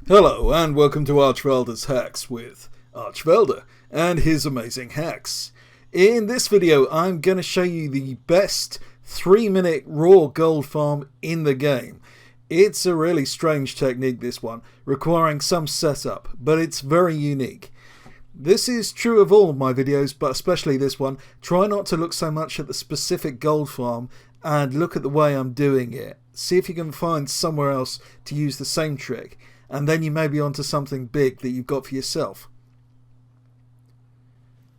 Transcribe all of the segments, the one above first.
Hello and welcome to Archvelder's Hacks with Archvelder and his amazing hacks. In this video I'm going to show you the best 3-minute raw gold farm in the game. It's a really strange technique, this one, requiring some setup, but it's very unique. This is true of all of my videos, but especially this one. Try not to look so much at the specific gold farm and look at the way I'm doing it. See if you can find somewhere else to use the same trick. And then you may be onto something big that you've got for yourself.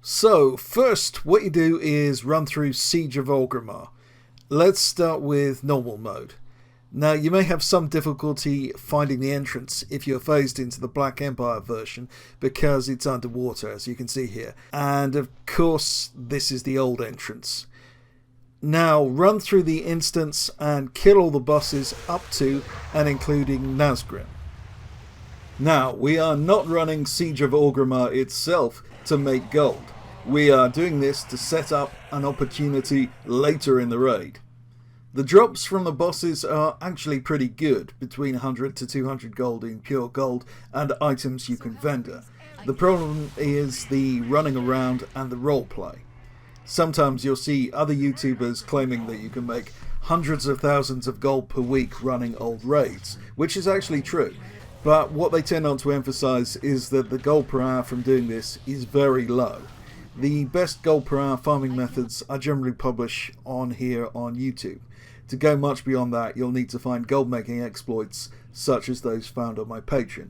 So first what you do is run through Siege of Orgrimmar. Let's start with normal mode. Now you may have some difficulty finding the entrance if you're phased into the Black Empire version because it's underwater, as you can see here. And of course this is the old entrance. Now run through the instance and kill all the bosses up to and including Nazgrim. Now, we are not running Siege of Orgrimmar itself to make gold. We are doing this to set up an opportunity later in the raid. The drops from the bosses are actually pretty good, between 100 to 200 gold in pure gold and items you can vendor. The problem is the running around and the roleplay. Sometimes you'll see other YouTubers claiming that you can make hundreds of thousands of gold per week running old raids, which is actually true. But what they tend not to emphasize is that the gold per hour from doing this is very low. The best gold per hour farming methods I generally publish on here on YouTube. To go much beyond that, you'll need to find gold making exploits such as those found on my Patreon.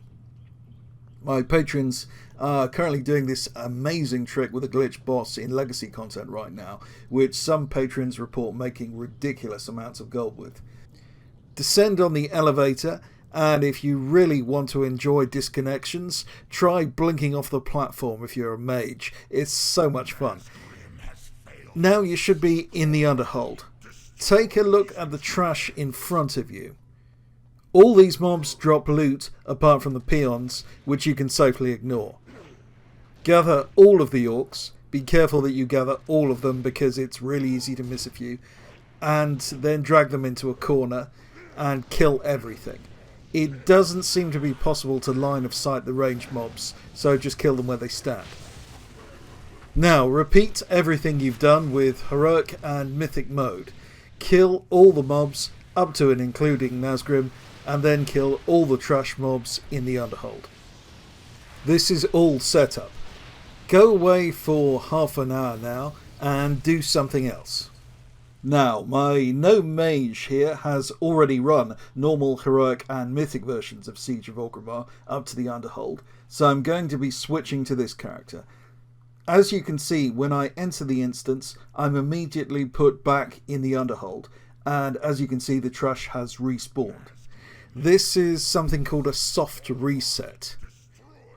My patrons are currently doing this amazing trick with a glitch boss in legacy content right now, which some patrons report making ridiculous amounts of gold with. Descend on the elevator, and if you really want to enjoy disconnections, try blinking off the platform if you're a mage. It's so much fun. Now you should be in the Underhold. Take a look at the trash in front of you. All these mobs drop loot apart from the peons, which you can safely ignore. Gather all of the orcs. Be careful that you gather all of them because it's really easy to miss a few. And then drag them into a corner and kill everything. It doesn't seem to be possible to line of sight the ranged mobs, so just kill them where they stand. Now repeat everything you've done with heroic and mythic mode. Kill all the mobs up to and including Nazgrim, and then kill all the trash mobs in the Underhold. This is all set up. Go away for half an hour now and do something else. Now, my no mage here has already run normal, heroic and mythic versions of Siege of Orgrimmar up to the Underhold, so I'm going to be switching to this character. As you can see, when I enter the instance, I'm immediately put back in the Underhold, and as you can see, the trash has respawned. This is something called a soft reset.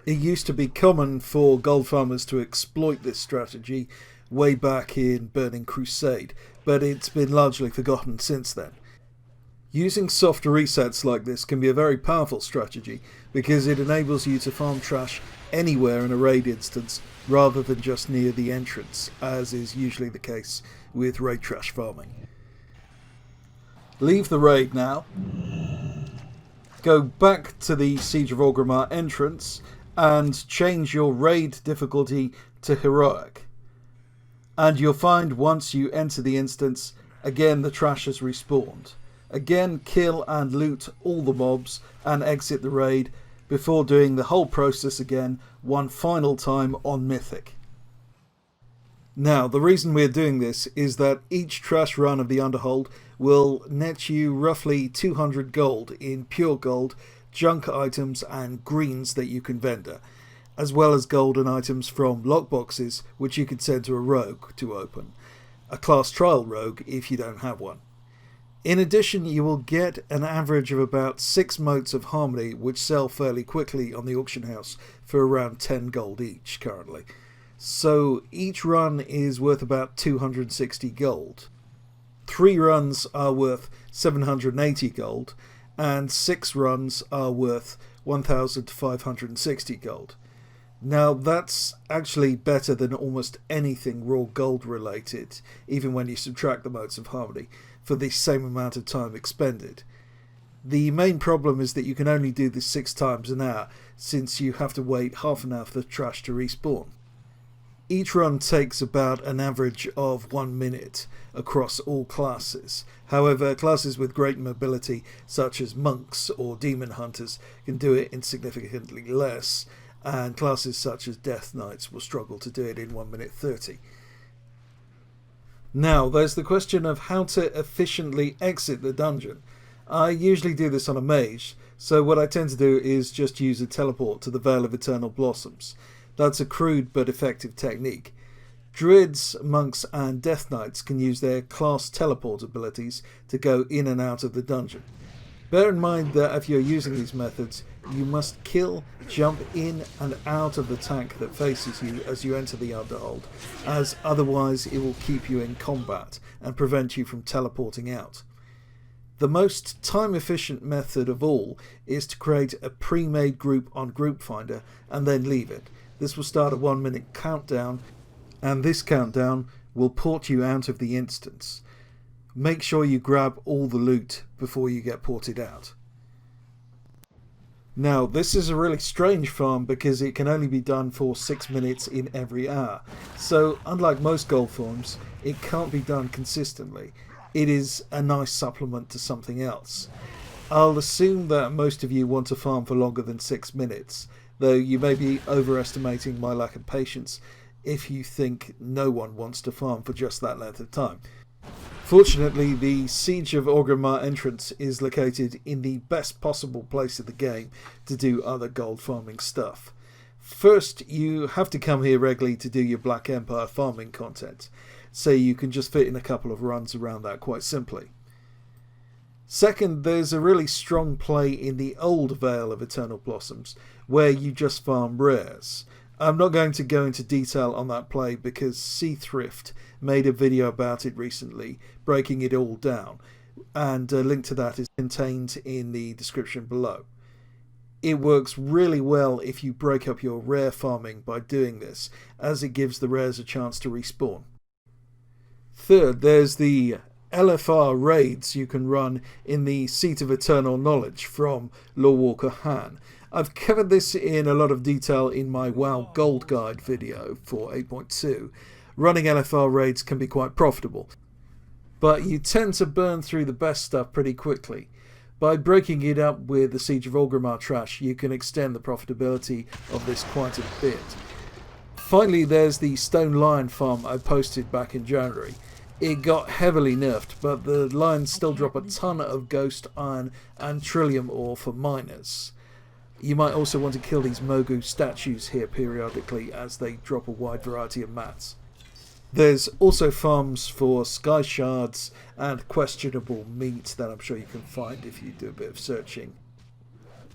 It used to be common for gold farmers to exploit this strategy way back in Burning Crusade, but it's been largely forgotten since then. Using soft resets like this can be a very powerful strategy because it enables you to farm trash anywhere in a raid instance rather than just near the entrance, as is usually the case with raid trash farming. Leave the raid now. Go back to the Siege of Orgrimmar entrance and change your raid difficulty to heroic. And you'll find once you enter the instance, again the trash has respawned. Again, kill and loot all the mobs and exit the raid before doing the whole process again one final time on Mythic. Now, the reason we're doing this is that each trash run of the Underhold will net you roughly 200 gold in pure gold, junk items and greens that you can vendor, as well as golden items from lockboxes which you could send to a rogue to open, a class trial rogue if you don't have one. In addition, you will get an average of about 6 motes of harmony which sell fairly quickly on the auction house for around 10 gold each currently. So each run is worth about 260 gold. 3 runs are worth 780 gold and 6 runs are worth 1560 gold. Now that's actually better than almost anything raw gold related, even when you subtract the motes of harmony, for the same amount of time expended. The main problem is that you can only do this 6 times an hour, since you have to wait half an hour for the trash to respawn. Each run takes about an average of 1 minute across all classes. However, classes with great mobility, such as monks or demon hunters, can do it in significantly less, and classes such as death knights will struggle to do it in 1 minute 30. Now, there's the question of how to efficiently exit the dungeon. I usually do this on a mage, so what I tend to do is just use a teleport to the Vale of Eternal Blossoms. That's a crude but effective technique. Druids, monks and death knights can use their class teleport abilities to go in and out of the dungeon. Bear in mind that if you're using these methods, you must kill, jump in and out of the tank that faces you as you enter the Underhold, as otherwise it will keep you in combat and prevent you from teleporting out. The most time-efficient method of all is to create a pre-made group on Group Finder and then leave it. This will start a 1 minute countdown, and this countdown will port you out of the instance. Make sure you grab all the loot before you get ported out. Now, this is a really strange farm because it can only be done for 6 minutes in every hour. So, unlike most gold farms, it can't be done consistently. It is a nice supplement to something else. I'll assume that most of you want to farm for longer than 6 minutes, though you may be overestimating my lack of patience if you think no one wants to farm for just that length of time. Fortunately, the Siege of Orgrimmar entrance is located in the best possible place of the game to do other gold farming stuff. First, you have to come here regularly to do your Black Empire farming content, so you can just fit in a couple of runs around that quite simply. Second, there's a really strong play in the old Vale of Eternal Blossoms, where you just farm rares. I'm not going to go into detail on that play because Seathrift made a video about it recently, breaking it all down, and a link to that is contained in the description below. It works really well if you break up your rare farming by doing this, as it gives the rares a chance to respawn. Third, there's the Lfr Raids you can run in the Seat of Eternal Knowledge from Lorewalker Han. I've covered this in a lot of detail in my WoW Gold Guide video for 8.2. Running Lfr Raids can be quite profitable, but you tend to burn through the best stuff pretty quickly. By breaking it up with the Siege of Orgrimmar trash, you can extend the profitability of this quite a bit. Finally, there's the Stone Lion farm I posted back in January. It got heavily nerfed, but the lions still drop a ton of ghost iron and trillium ore for miners. You might also want to kill these Mogu statues here periodically, as they drop a wide variety of mats. There's also farms for sky shards and questionable meat that I'm sure you can find if you do a bit of searching.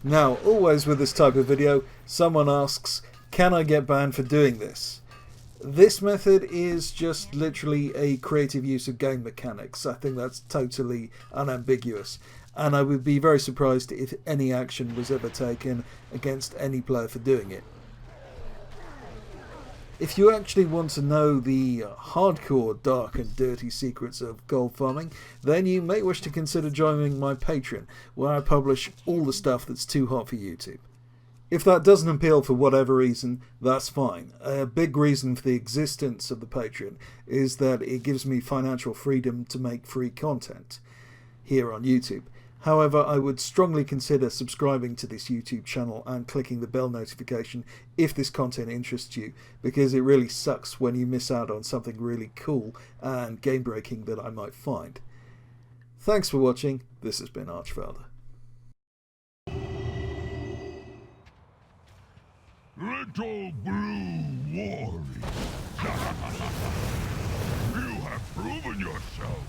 Now, always with this type of video, someone asks, can I get banned for doing this? This method is just literally a creative use of game mechanics. I think that's totally unambiguous, and I would be very surprised if any action was ever taken against any player for doing it. If you actually want to know the hardcore, dark and dirty secrets of gold farming, then you may wish to consider joining my Patreon, where I publish all the stuff that's too hot for YouTube. If that doesn't appeal for whatever reason, that's fine. A big reason for the existence of the Patreon is that it gives me financial freedom to make free content here on YouTube. However, I would strongly consider subscribing to this YouTube channel and clicking the bell notification if this content interests you, because it really sucks when you miss out on something really cool and game-breaking that I might find. Thanks for watching. This has been Archfelder. Little blue warrior, you have proven yourself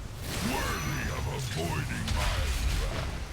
worthy of avoiding my wrath.